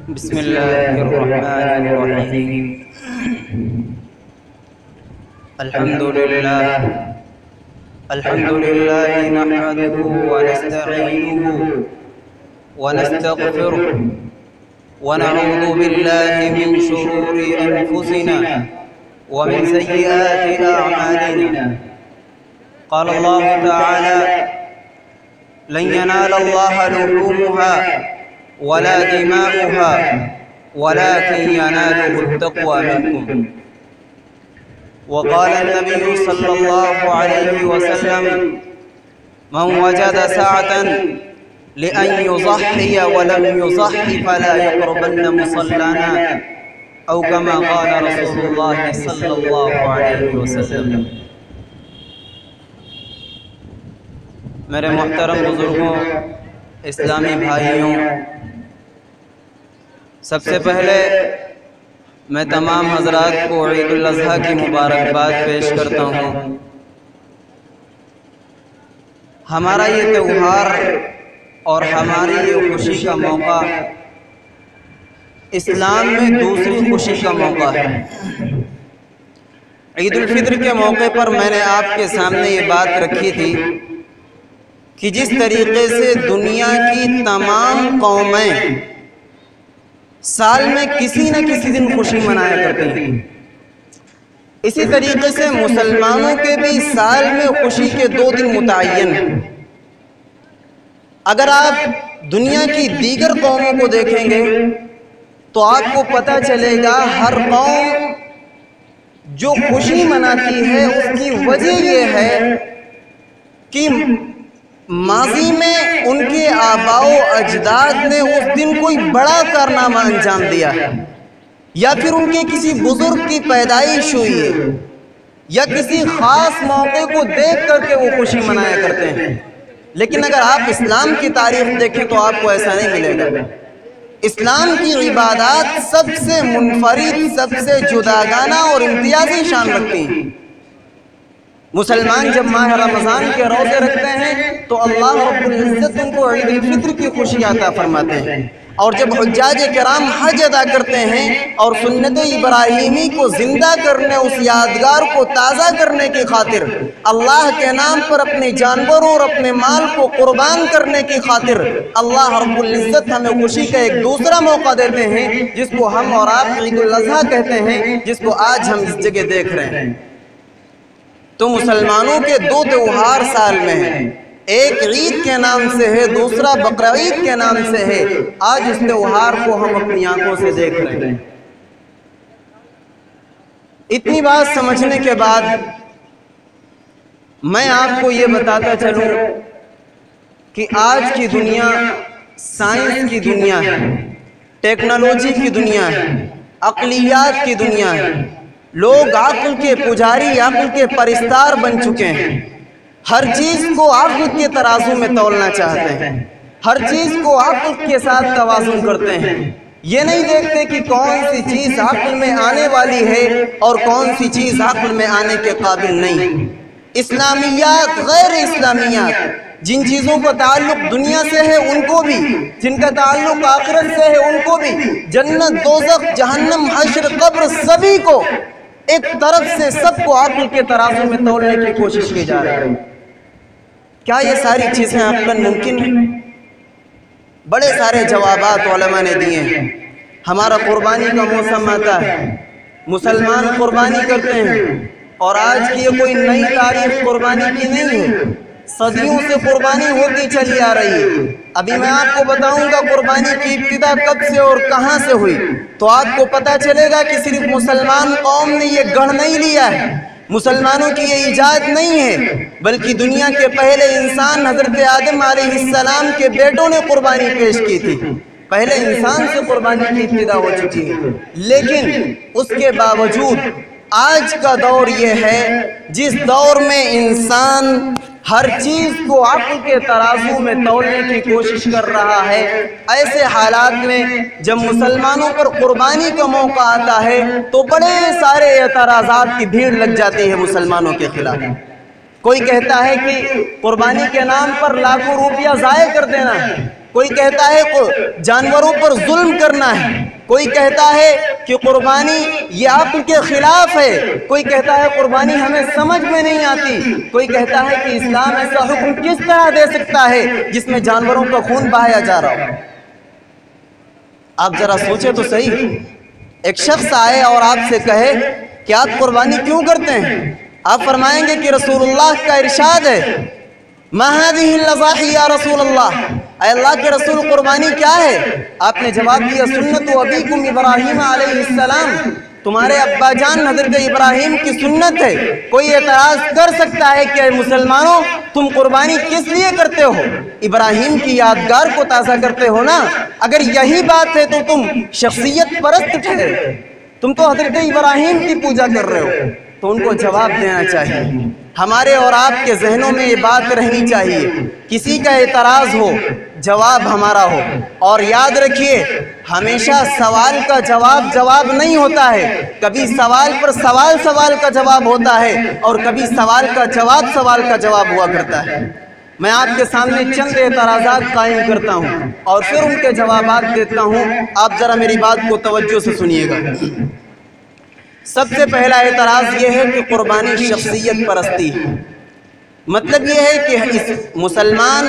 بسم الله الرحمن الرحيم. الحمد لله نحمده ونستعينه ونستغفره ونعوذ بالله من شرور أنفسنا ومن سيئات أعمالنا. قال الله تعالى: لن ينال الله لحومها ولا دماؤها ولكن يناله التقوى منكم. وقال النبي صلى الله عليه وسلم: من وجد سعة لأن يضحي ولم يضحي فلا يقربن مصلانا، أو كما قال رسول الله صلى الله عليه وسلم. میرے محترم بزرگوں، اسلامی بھائیوں، سب سے پہلے میں تمام حضرات کو عید الاضحیٰ کی مبارکباد پیش کرتا ہوں. ہمارا یہ تہوار اور ہماری یہ خوشی کا موقع اسلام میں دوسری خوشی کا موقع ہے. عید الفطر کے موقع پر میں نے آپ کے سامنے یہ بات رکھی تھی کہ جس طریقے سے دنیا کی تمام قومیں سال میں کسی نہ کسی دن خوشی منایا کرتی ہیں، اسی طریقے سے مسلمانوں کے بھی سال میں خوشی کے 2 دن متعین ہیں. اگر آپ دنیا کی دیگر قوموں کو دیکھیں گے تو آپ کو پتہ چلے گا ہر قوم جو خوشی مناتی ہے اس کی وجہ یہ ہے کہ ماضی میں ان کے آباء و اجداد نے اس دن کوئی بڑا کارنامہ انجام دیا ہے، یا پھر ان کے کسی بزرگ کی پیدائش ہوئی ہے، یا کسی خاص موقع کو دیکھ کر کے وہ خوشی منایا کرتے ہیں. لیکن اگر آپ اسلام کی تاریخ دیکھیں تو آپ کو ایسا نہیں ملے گا. اسلام کی عبادات سب سے منفرد، سب سے جداگانہ اور امتیازی شان رکھتی ہیں. مسلمان جب ماہ رمضان کے روزے رکھتے ہیں تو اللہ رب العزت ان کو عید الفطر کی خوشی عطا فرماتے ہیں، اور جب حجاج کرام حج ادا کرتے ہیں اور سنت ابراہیمی کو زندہ کرنے، اس یادگار کو تازہ کرنے کی خاطر اللہ کے نام پر اپنے جانوروں اور اپنے مال کو قربان کرنے کی خاطر اللہ رب العزت ہمیں خوشی کا ایک دوسرا موقع دیتے ہیں، جس کو ہم اور آپ عید الاضحیٰ کہتے ہیں، جس کو آج ہم اس جگہ دیکھ رہے ہیں. تو مسلمانوں کے 2 تہوار سال میں ہیں، ایک عید کے نام سے ہے، دوسرا بقرعید کے نام سے ہے. آج اس تہوار کو ہم اپنی آنکھوں سے دیکھ رہے ہیں. اتنی بات سمجھنے کے بعد میں آپ کو یہ بتاتا چلوں کہ آج کی دنیا سائنس کی دنیا ہے، ٹیکنالوجی کی دنیا ہے، عقلیات کی دنیا ہے. لوگ عقل کے پجاری، عقل کے پرستار بن چکے ہیں. ہر چیز کو عقل کے ترازو میں تولنا چاہتے ہیں، ہر چیز کو عقل کے ساتھ توازن کرتے ہیں. یہ نہیں دیکھتے کہ کون سی چیز عقل میں آنے والی ہے اور کون سی چیز عقل میں آنے کے قابل نہیں. اسلامیات، غیر اسلامیات، جن چیزوں کا تعلق دنیا سے ہے ان کو بھی، جن کا تعلق آخرت سے ہے ان کو بھی، جنت، دوزخ، جہنم، حشر، قبر، سبھی کو ایک طرف سے سب کو عقل کے ترازو میں تولنے کی کوشش کی جا رہی ہے. کیا یہ ساری چیزیں عقلاً ممکن ہیں؟ بڑے سارے جوابات علماء نے دیے ہیں. ہمارا قربانی کا موسم آتا ہے، مسلمان قربانی کرتے ہیں، اور آج کی یہ کوئی نئی تاریخ قربانی کی نہیں ہے، صدیوں سے قربانی ہوتی چلی آ رہی ہے. ابھی میں آپ کو بتاؤں گا قربانی کی ابتدا کب سے اور کہاں سے ہوئی تو آپ کو پتہ چلے گا کہ صرف مسلمان قوم نے یہ گڑھ نہیں لیا ہے، مسلمانوں کی یہ ایجاد نہیں ہے، بلکہ دنیا کے پہلے انسان حضرت آدم علیہ السلام کے بیٹوں نے قربانی پیش کی تھی. پہلے انسان سے قربانی کی ابتدا ہو چکی ہے. لیکن اس کے باوجود آج کا دور یہ ہے جس دور میں انسان ہر چیز کو عقل کے ترازو میں تولنے کی کوشش کر رہا ہے. ایسے حالات میں جب مسلمانوں پر قربانی کا موقع آتا ہے تو بڑے سارے اعتراضات کی بھیڑ لگ جاتی ہے مسلمانوں کے خلاف. کوئی کہتا ہے کہ قربانی کے نام پر لاکھوں روپیہ ضائع کر دینا، کوئی کہتا ہے جانوروں پر ظلم کرنا ہے، کوئی کہتا ہے کہ قربانی یہ عقل کے خلاف ہے، کوئی کہتا ہے قربانی ہمیں سمجھ میں نہیں آتی، کوئی کہتا ہے کہ اسلام ایسا حکم کس طرح دے سکتا ہے جس میں جانوروں کا خون بہایا جا رہا ہو۔ آپ ذرا سوچیں تو صحیح، ایک شخص آئے اور آپ سے کہے کہ آپ قربانی کیوں کرتے ہیں؟ آپ فرمائیں گے کہ رسول اللہ کا ارشاد ہے ما هذه الأضاحي یا رسول اللہ، اے اللہ کے رسول قربانی کیا ہے؟ آپ نے جواب دیا سنت ابیکم ابراہیم علیہ السلام، تمہارے ابا جان حضرت ابراہیم کی سنت ہے۔ کوئی اعتراض کر سکتا ہے کہ اے مسلمانوں تم قربانی کس لیے کرتے ہو؟ ابراہیم کی یادگار کو تازہ کرتے ہو نا؟ اگر یہی بات ہے تو تم شخصیت پرست ٹھہرے، تم تو حضرت ابراہیم کی پوجا کر رہے ہو۔ تو ان کو جواب دینا چاہیے، ہمارے اور آپ کے ذہنوں میں یہ بات رہنی چاہیے، کسی کا اعتراض ہو جواب ہمارا ہو، اور یاد رکھیے ہمیشہ سوال کا جواب نہیں ہوتا ہے، کبھی سوال پر سوال کا جواب ہوتا ہے، اور کبھی سوال کا جواب ہوا کرتا ہے۔ میں آپ کے سامنے چند اعتراضات قائم کرتا ہوں اور پھر ان کے جوابات دیتا ہوں، آپ ذرا میری بات کو توجہ سے سنیے گا۔ سب سے پہلا اعتراض یہ ہے کہ قربانی شخصیت پرستی ہے، مطلب یہ ہے کہ اس مسلمان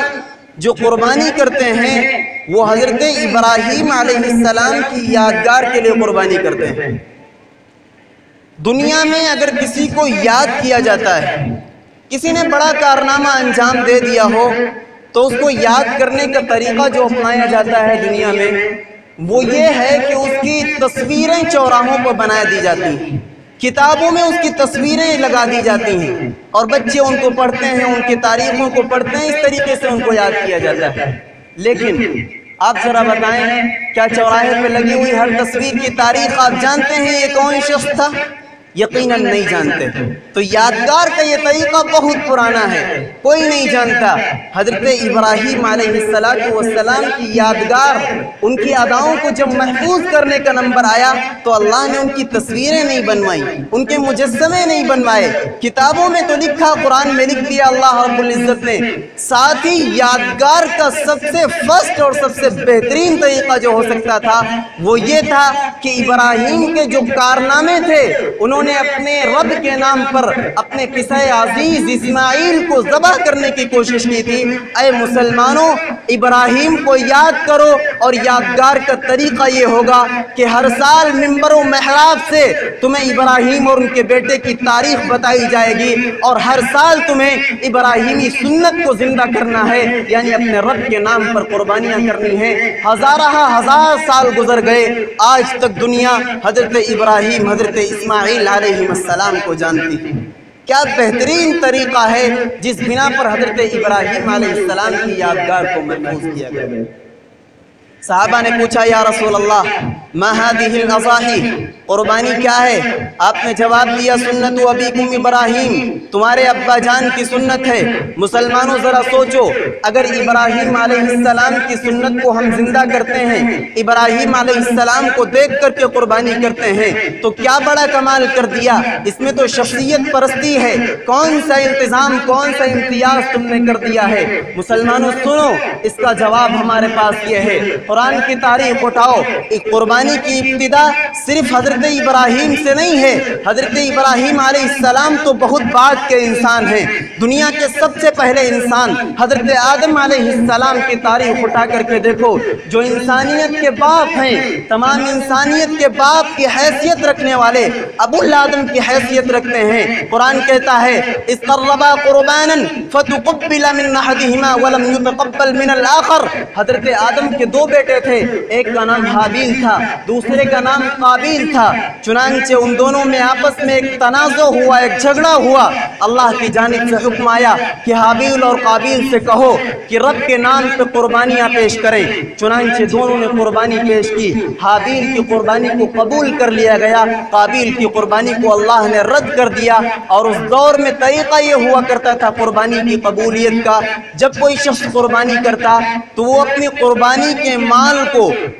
جو قربانی کرتے ہیں وہ حضرت ابراہیم علیہ السلام کی یادگار کے لیے قربانی کرتے ہیں۔ دنیا میں اگر کسی کو یاد کیا جاتا ہے، کسی نے بڑا کارنامہ انجام دے دیا ہو تو اس کو یاد کرنے کا طریقہ جو اپنایا جاتا ہے دنیا میں وہ یہ ہے کہ اس کی تصویریں چوراہوں پر بنا دی جاتی ہیں، کتابوں میں اس کی تصویریں لگا دی جاتی ہیں، اور بچے ان کو پڑھتے ہیں، ان کی تاریخوں کو پڑھتے ہیں، اس طریقے سے ان کو یاد کیا جاتا ہے۔ لیکن آپ ذرا بتائیں کیا چوراہے پہ لگی ہوئی ہر تصویر کی تاریخ آپ جانتے ہیں یہ کون شخص تھا؟ یقیناً نہیں جانتے۔ تو یادگار کا یہ طریقہ بہت پرانا ہے، کوئی نہیں جانتا۔ حضرت ابراہیم علیہ السلام کی یادگار، ان کی اداؤں کو جب محفوظ کرنے کا نمبر آیا تو اللہ نے ان کی تصویریں نہیں بنوائی، ان کے مجسمے نہیں بنوائے، کتابوں میں تو لکھا، قرآن میں لکھ دیا اللہ رب العزت نے۔ ساتھ ہی یادگار کا سب سے فرسٹ اور سب سے بہترین طریقہ جو ہو سکتا تھا وہ یہ تھا کہ ابراہیم کے جو کارنامے تھے انہوں نے اپنے رب کے نام پر اپنے قصہ عزیز اسماعیل کو ذبح کرنے کی کوشش کی تھی۔ اے مسلمانوں ابراہیم کو یاد کرو، اور یادگار کا طریقہ یہ ہوگا کہ ہر سال منبر و محراب سے تمہیں ابراہیم اور ان کے بیٹے کی تاریخ بتائی جائے گی، اور ہر سال تمہیں ابراہیمی سنت کو زندہ کرنا ہے، یعنی اپنے رب کے نام پر قربانیاں کرنی ہیں۔ ہزار سال گزر گئے، آج تک دنیا حضرت ابراہیم حضرت اسماعیل علیہ السلام کو جانتی ہے۔ کیا بہترین طریقہ ہے جس بنا پر حضرت ابراہیم علیہ السلام کی یادگار کو محفوظ کیا گیا۔ صحابہ نے پوچھا یا رسول اللہ ما هذه الاضاحی، قربانی کیا ہے؟ آپ نے جواب دیا سنت ابیکم ابراہیم، تمہارے ابا جان کی سنت ہے۔ مسلمانوں ذرا سوچو، اگر ابراہیم علیہ السلام کی سنت کو ہم زندہ کرتے ہیں، ابراہیم علیہ السلام کو دیکھ کر کے قربانی کرتے ہیں تو کیا بڑا کمال کر دیا، اس میں تو شخصیت پرستی ہے، کون سا انتظام، کون سا امتیاز تم نے کر دیا ہے۔ مسلمانوں سنو، اس کا جواب ہمارے پاس یہ ہے، قرآن کی تاریخ اٹھاؤ، ایک قربانی کی ابتدا صرف حضرت ابراہیم سے نہیں ہے۔ حضرت ابراہیم علیہ السلام تو بہت بعد کے انسان ہیں، دنیا کے سب سے پہلے انسان حضرت آدم علیہ السلام کی تاریخ اٹھا کر کے دیکھو، جو انسانیت کے باپ ہیں، تمام انسانیت کے باپ کی حیثیت رکھنے والے، ابو الآدم کی حیثیت رکھتے ہیں۔ قرآن کہتا ہے اذ قربا قربانا فتقبل من احدهما ولم يتقبل من الاخر۔ حضرت آدم کے دو بیٹے تھے، ایک کا نام حابیل تھا، دوسرے کا نام قابیل تھا، چنانچہ ان دونوں میں آپس میں ایک تنازع ہوا، ایک جھگڑا ہوا۔ اللہ کی جانب سے حکم آیا کہ حابیل اور قابیل سے کہو کہ رب کے نام پہ قربانیاں پیش کریں، چنانچہ دونوں نے قربانی پیش کی۔ حابیل کی قربانی کو قبول کر لیا گیا، قابیل کی قربانی کو اللہ نے رد کر دیا۔ اور اس دور میں طریقہ یہ ہوا کرتا تھا قربانی کی قبولیت کا، جب کوئی شخص قربانی کرتا تو وہ اپنی قربانی کے مال کو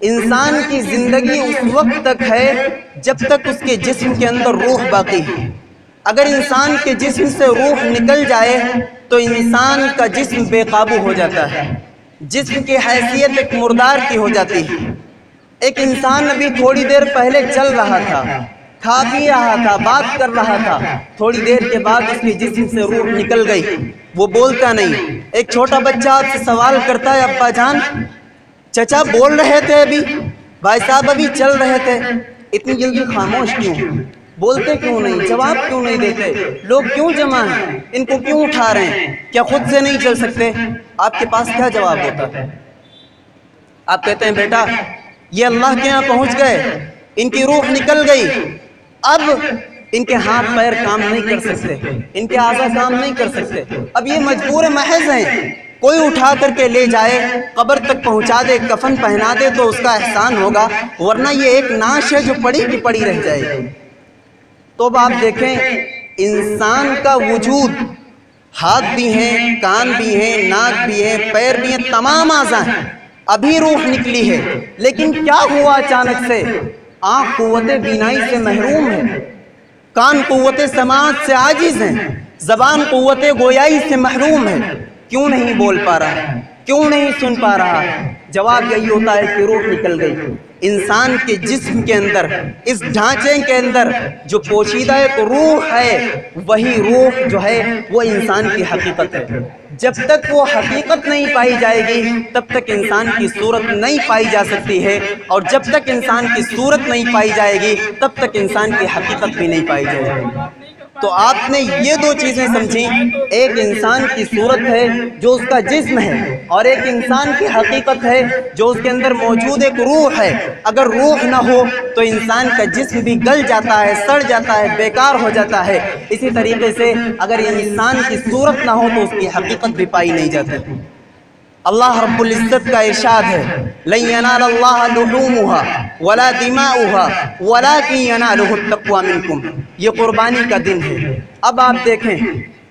انسان کی زندگی اس وقت تک ہے جب تک اس کے جسم کے اندر روح باقی ہے۔ اگر انسان کے جسم سے روح نکل جائے تو انسان کا جسم بے قابو ہو جاتا ہے، جسم کی حیثیت ایک مردار کی ہو جاتی ہے۔ ایک انسان ابھی تھوڑی دیر پہلے چل رہا تھا، کھا پی رہا تھا، بات کر رہا تھا، تھوڑی دیر کے بعد اس کے جسم سے روح نکل گئی، وہ بولتا نہیں۔ ایک چھوٹا بچہ آپ سے سوال کرتا ہے، ابا جان چچا بول رہے تھے ابھی، بھائی صاحب ابھی چل رہے تھے، اتنی جلدی خاموش کیوں؟ بولتے کیوں نہیں؟ جواب کیوں نہیں دیتے؟ لوگ کیوں جمع ہیں؟ ان کو کیوں اٹھا رہے ہیں؟ کیا خود سے نہیں چل سکتے؟ آپ کے پاس کیا جواب ہوتا ہے؟ آپ کہتے ہیں بیٹا یہ اللہ کے یہاں پہنچ گئے، ان کی روح نکل گئی، اب ان کے ہاتھ پیر کام نہیں کر سکتے، ان کے اعضاء کام نہیں کر سکتے، اب یہ مجبور محض ہیں، کوئی اٹھا کر کے لے جائے، قبر تک پہنچا دے، کفن پہنا دے تو اس کا احسان ہوگا، ورنہ یہ ایک نعش ہے جو پڑی کی پڑی رہ جائے گی۔ تو اب آپ دیکھیں انسان کا وجود، ہاتھ بھی ہیں، کان بھی ہیں، ناک بھی ہے، پیر بھی ہیں، تمام اعضاء ہیں، ابھی روح نکلی ہے، لیکن کیا ہوا اچانک سے؟ آنکھ قوت بینائی سے محروم ہے، کان قوت سماعت سے عاجز ہیں، زبان قوت گویائی سے محروم ہے، کیوں نہیں بول پا رہا ہے؟ کیوں نہیں سن پا رہا ہے؟ جواب یہی ہوتا ہے کہ روح نکل گئی۔ انسان کے جسم کے اندر، اس ڈھانچے کے اندر جو پوشیدہ ایک روح ہے، وہی روح جو ہے وہ انسان کی حقیقت ہے۔ جب تک وہ حقیقت نہیں پائی جائے گی تب تک انسان کی صورت نہیں پائی جا سکتی ہے، اور جب تک انسان کی صورت نہیں پائی جائے گی تب تک انسان کی حقیقت بھی نہیں پائی جائے گی۔ تو آپ نے یہ دو چیزیں سمجھیں، ایک انسان کی صورت ہے جو اس کا جسم ہے، اور ایک انسان کی حقیقت ہے جو اس کے اندر موجود ایک روح ہے۔ اگر روح نہ ہو تو انسان کا جسم بھی گل جاتا ہے، سڑ جاتا ہے، بیکار ہو جاتا ہے۔ اسی طریقے سے اگر انسان کی صورت نہ ہو تو اس کی حقیقت بھی پائی نہیں جاتی۔ اللہ رب العزت کا ارشاد ہے لَن يَنَالَ اللَّهَ لُحُومُهَا وَلَا دِمَاؤُهَا وَلَكِن يَنَالُهُ التَّقْوَىٰ مِنكُمْ۔ یہ قربانی کا دن ہے۔ اب آپ دیکھیں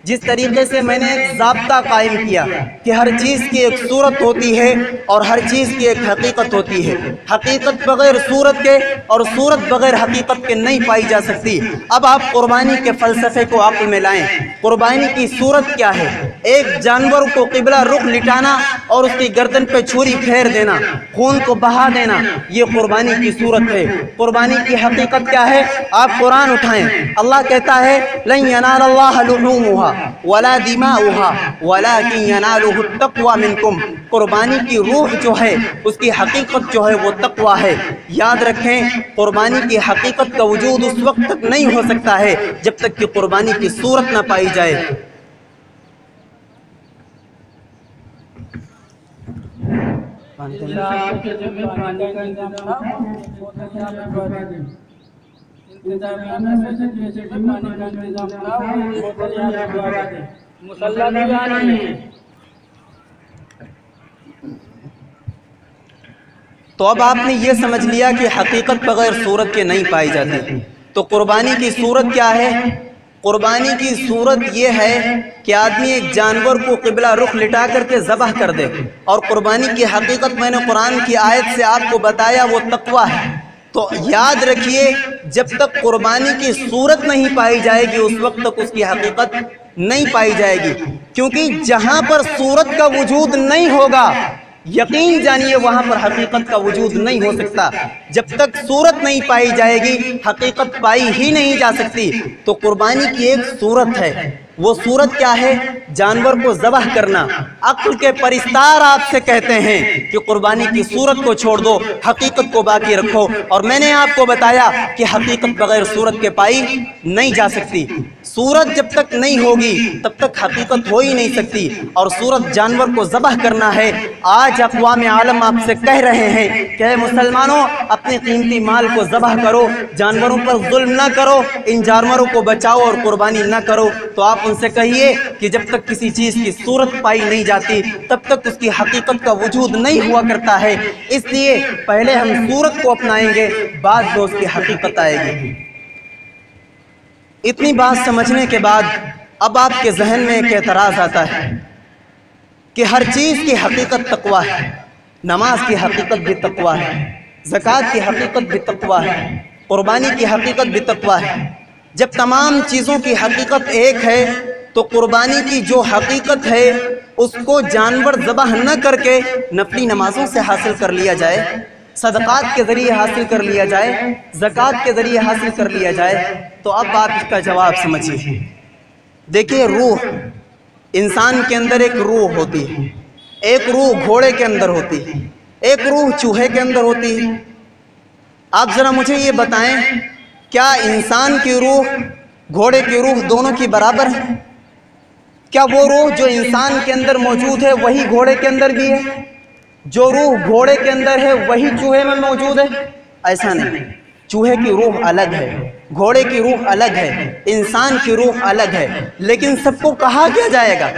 جس طریقے سے میں نے ایک ضابطہ قائم کیا کہ ہر چیز کی ایک صورت ہوتی ہے اور ہر چیز کی ایک حقیقت ہوتی ہے، حقیقت بغیر صورت کے اور صورت بغیر حقیقت کے نہیں پائی جا سکتی۔ اب آپ قربانی کے فلسفے کو عقل میں لائیں۔ قربانی کی صورت کیا ہے؟ ایک جانور کو قبلہ رخ لٹانا اور اس کی گردن پہ چھری پھیر دینا، خون کو بہا دینا، یہ قربانی کی صورت ہے۔ قربانی کی حقیقت کیا ہے؟ آپ قرآن اٹھائیں، اللہ کہتا ہے لَن يَنَالَ اللَّهَ لُحُومُهَا وَلَا دِمَاؤُهَا وَلَكِن يَنَالُهُ التَّقْوَىٰ مِنكُمْ۔ قربانی کی روح جو ہے، اس کی حقیقت جو ہے وہ تقویٰ ہے۔ یاد رکھیں قربانی کی حقیقت کا وجود اس وقت تک نہیں ہو سکتا ہے جب تک کہ قربانی کی صورت نہ پائی جائے۔ تو اب آپ نے یہ سمجھ لیا کہ حقیقت بغیر صورت کے نہیں پائی جاتی۔ تو قربانی کی صورت کیا ہے؟ قربانی کی صورت یہ ہے کہ آدمی ایک جانور کو قبلہ رخ لٹا کر کے ذبح کر دے، اور قربانی کی حقیقت میں نے قرآن کی آیت سے آپ کو بتایا وہ تقویٰ ہے۔ تو یاد رکھیے جب تک قربانی کی صورت نہیں پائی جائے گی اس وقت تک اس کی حقیقت نہیں پائی جائے گی، کیونکہ جہاں پر صورت کا وجود نہیں ہوگا یقین جانیے وہاں پر حقیقت کا وجود نہیں ہو سکتا۔ جب تک صورت نہیں پائی جائے گی حقیقت پائی ہی نہیں جا سکتی۔ تو قربانی کی ایک صورت ہے، وہ صورت کیا ہے؟ جانور کو ذبح کرنا۔ عقل کے پرستار آپ سے کہتے ہیں کہ قربانی کی صورت کو چھوڑ دو، حقیقت کو باقی رکھو، اور میں نے آپ کو بتایا کہ حقیقت بغیر صورت کے پائی نہیں جا سکتی۔ صورت جب تک نہیں ہوگی تب تک حقیقت ہو ہی نہیں سکتی، اور صورت جانور کو ذبح کرنا ہے۔ آج اقوام عالم آپ سے کہہ رہے ہیں کہ اے مسلمانوں اپنے قیمتی مال کو ذبح کرو، جانوروں پر ظلم نہ کرو، ان جانوروں کو بچاؤ اور قربانی نہ کرو۔ تو آپ ان سے کہیے کہ جب تک کسی چیز کی صورت پائی نہیں جاتی تب تک اس کی حقیقت کا وجود نہیں ہوا کرتا ہے، اس لیے پہلے ہم صورت کو اپنائیں گے بعد میں اس کی حقیقت آئے گی۔ اتنی بات سمجھنے کے بعد اب آپ کے ذہن میں ایک اعتراض آتا ہے کہ ہر چیز کی حقیقت تقویٰ ہے، نماز کی حقیقت بھی تقویٰ ہے، زکوٰۃ کی حقیقت بھی تقویٰ ہے، قربانی کی حقیقت بھی تقویٰ ہے۔ جب تمام چیزوں کی حقیقت ایک ہے تو قربانی کی جو حقیقت ہے اس کو جانور ذبح نہ کر کے نفلی نمازوں سے حاصل کر لیا جائے، صدقات کے ذریعے حاصل کر لیا جائے، زکوٰۃ کے ذریعے حاصل کر لیا جائے، تو اب آپ اس کا جواب سمجھیے۔ دیکھیے، روح، انسان کے اندر ایک روح ہوتی ہے، ایک روح گھوڑے کے اندر ہوتی ہے، ایک روح چوہے کے اندر ہوتی ہے۔ آپ ذرا مجھے یہ بتائیں، کیا انسان کی روح گھوڑے کی روح دونوں کی برابر ہے؟ کیا وہ روح جو انسان کے اندر موجود ہے وہی گھوڑے کے اندر بھی ہے؟ جو روح گھوڑے کے اندر ہے وہی چوہے میں موجود ہے؟ ایسا نہیں، چوہے کی روح الگ ہے، گھوڑے کی روح الگ ہے، انسان کی روح الگ ہے، لیکن سب کو کہا کیا جائے گا؟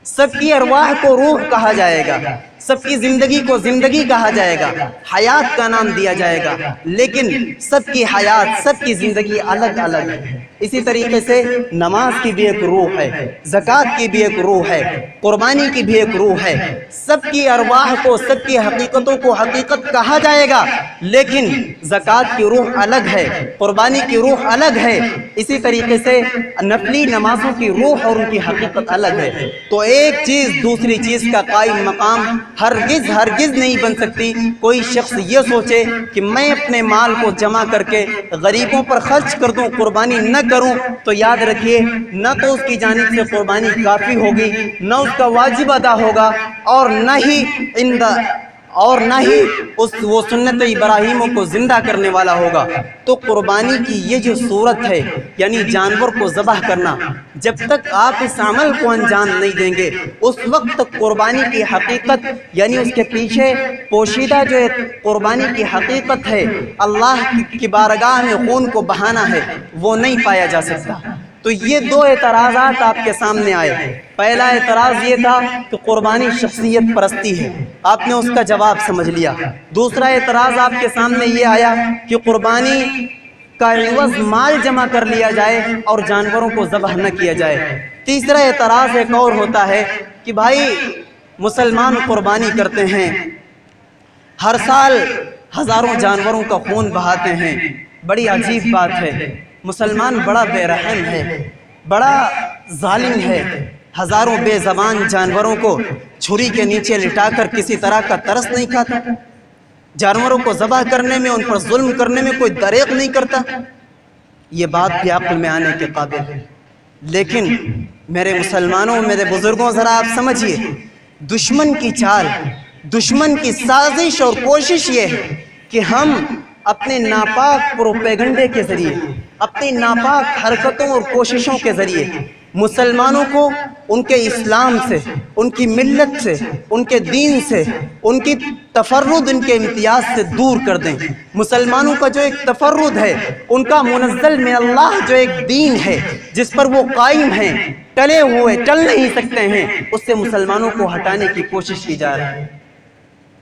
سب کی ارواح کو روح کہا جائے گا، سب کی زندگی کو زندگی کہا جائے گا، حیات کا نام دیا جائے گا، لیکن سب کی حیات، سب کی زندگی الگ الگ ہے۔ اسی طریقے سے نماز کی بھی ایک روح ہے، زکوٰۃ کی بھی ایک روح ہے، قربانی کی بھی ایک روح ہے۔ سب کی ارواح کو، سب کی حقیقتوں کو حقیقت کہا جائے گا، لیکن زکوٰۃ کی روح الگ ہے، قربانی کی روح الگ ہے۔ اسی طریقے سے نفلی نمازوں کی روح اور ان کی حقیقت الگ ہے۔ تو ایک چیز دوسری چیز کا قائم مقام ہرگز نہیں بن سکتی۔ کوئی شخص یہ سوچے کہ میں اپنے مال کو جمع کر کے غریبوں پر خرچ کر دوں، قربانی نہ کروں، تو یاد رکھیے، نہ تو اس کی جانب سے قربانی کافی ہوگی، نہ اس کا واجب ادا ہوگا، اور نہ ہی وہ سنت ابراہیموں کو زندہ کرنے والا ہوگا۔ تو قربانی کی یہ جو صورت ہے، یعنی جانور کو ذبح کرنا، جب تک آپ اس عمل کو انجام نہیں دیں گے، اس وقت تک قربانی کی حقیقت، یعنی اس کے پیچھے پوشیدہ جو قربانی کی حقیقت ہے، اللہ کی بارگاہ میں خون کو بہانا ہے، وہ نہیں پایا جا سکتا۔ تو یہ دو اعتراضات آپ کے سامنے آئے۔ پہلا اعتراض یہ تھا کہ قربانی شخصیت پرستی ہے، آپ نے اس کا جواب سمجھ لیا۔ دوسرا اعتراض آپ کے سامنے یہ آیا کہ قربانی کا عوض مال جمع کر لیا جائے اور جانوروں کو ذبح نہ کیا جائے۔ تیسرا اعتراض ایک اور ہوتا ہے کہ بھائی، مسلمان قربانی کرتے ہیں، ہر سال ہزاروں جانوروں کا خون بہاتے ہیں۔ بڑی عجیب بات ہے، مسلمان بڑا بے رحم ہے، بڑا ظالم ہے، ہزاروں بے زبان جانوروں کو چھری کے نیچے لٹا کر کسی طرح کا ترس نہیں کھاتا، جانوروں کو ذبح کرنے میں، ان پر ظلم کرنے میں کوئی دریغ نہیں کرتا۔ یہ بات بھی عقل میں آنے کے قابل ہے۔ لیکن میرے مسلمانوں، میرے بزرگوں، ذرا آپ سمجھیے، دشمن کی چال، دشمن کی سازش اور کوشش یہ ہے کہ ہم اپنے ناپاک پروپیگنڈے کے ذریعے، اپنی ناپاک حرکتوں اور کوششوں کے ذریعے مسلمانوں کو ان کے اسلام سے، ان کی ملت سے، ان کے دین سے، ان کی تفرد، ان کے امتیاز سے دور کر دیں۔ مسلمانوں کا جو ایک تفرد ہے، ان کا منزل من اللہ جو ایک دین ہے جس پر وہ قائم ہیں، ٹلے ہوئے، ٹل نہیں سکتے ہیں، اس سے مسلمانوں کو ہٹانے کی کوشش کی جا رہی ہے۔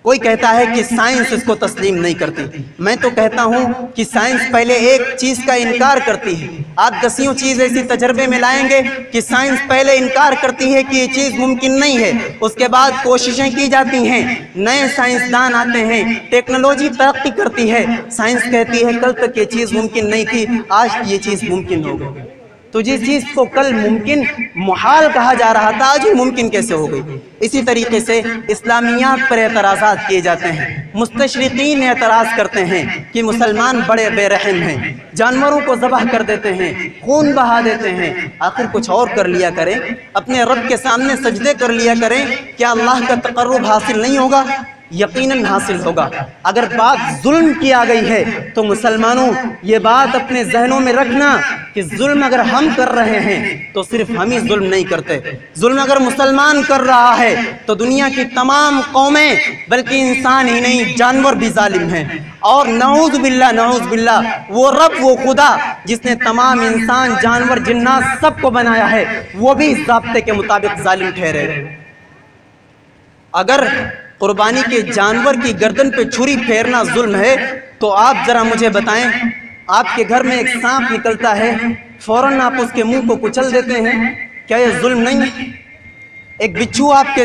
کوئی کہتا ہے کہ سائنس اس کو تسلیم نہیں کرتی۔ میں تو کہتا ہوں کہ سائنس پہلے ایک چیز کا انکار کرتی ہے۔ آپ دسیوں چیز ایسی تجربے میں لائیں گے کہ سائنس پہلے انکار کرتی ہے کہ یہ چیز ممکن نہیں ہے، اس کے بعد کوششیں کی جاتی ہیں، نئے سائنسدان آتے ہیں، ٹیکنالوجی ترقی کرتی ہے، سائنس کہتی ہے کل تک یہ چیز ممکن نہیں تھی، آج یہ چیز ممکن ہو گئی۔ تو جس چیز کو کل ممکن محال کہا جا رہا تھا، آج ممکن کیسے ہو گئی؟ اسی طریقے سے اسلامیات پر اعتراضات کیے جاتے ہیں۔ مستشرقین اعتراض کرتے ہیں کہ مسلمان بڑے بے رحم ہیں، جانوروں کو ذبح کر دیتے ہیں، خون بہا دیتے ہیں۔ آخر کچھ اور کر لیا کریں، اپنے رب کے سامنے سجدے کر لیا کریں، کیا اللہ کا تقرب حاصل نہیں ہوگا؟ یقیناً حاصل ہوگا۔ اگر بات ظلم کی آ گئی ہے تو مسلمانوں، یہ بات اپنے ذہنوں میں رکھنا کہ ظلم اگر ہم کر رہے ہیں تو صرف ہم ہی ظلم نہیں کرتے، ظلم اگر مسلمان کر رہا ہے تو دنیا کی تمام قومیں، بلکہ انسان ہی نہیں، جانور بھی ظالم ہیں۔ اور نعوذ باللہ، وہ رب، وہ خدا جس نے تمام انسان، جانور، جنات سب کو بنایا ہے، وہ بھی اس ضابطے کے مطابق ظالم ٹھہرے۔ اگر قربانی کے جانور کی گردن پہ چھری پھیرنا ظلم ہے تو آپ ذرا مجھے بتائیں، آپ کے گھر میں ایک سانپ نکلتا ہے، فوراً آپ اس کے منہ کو کچل دیتے ہیں، کیا یہ ظلم نہیں ہے؟ ایک بچھو آپ کے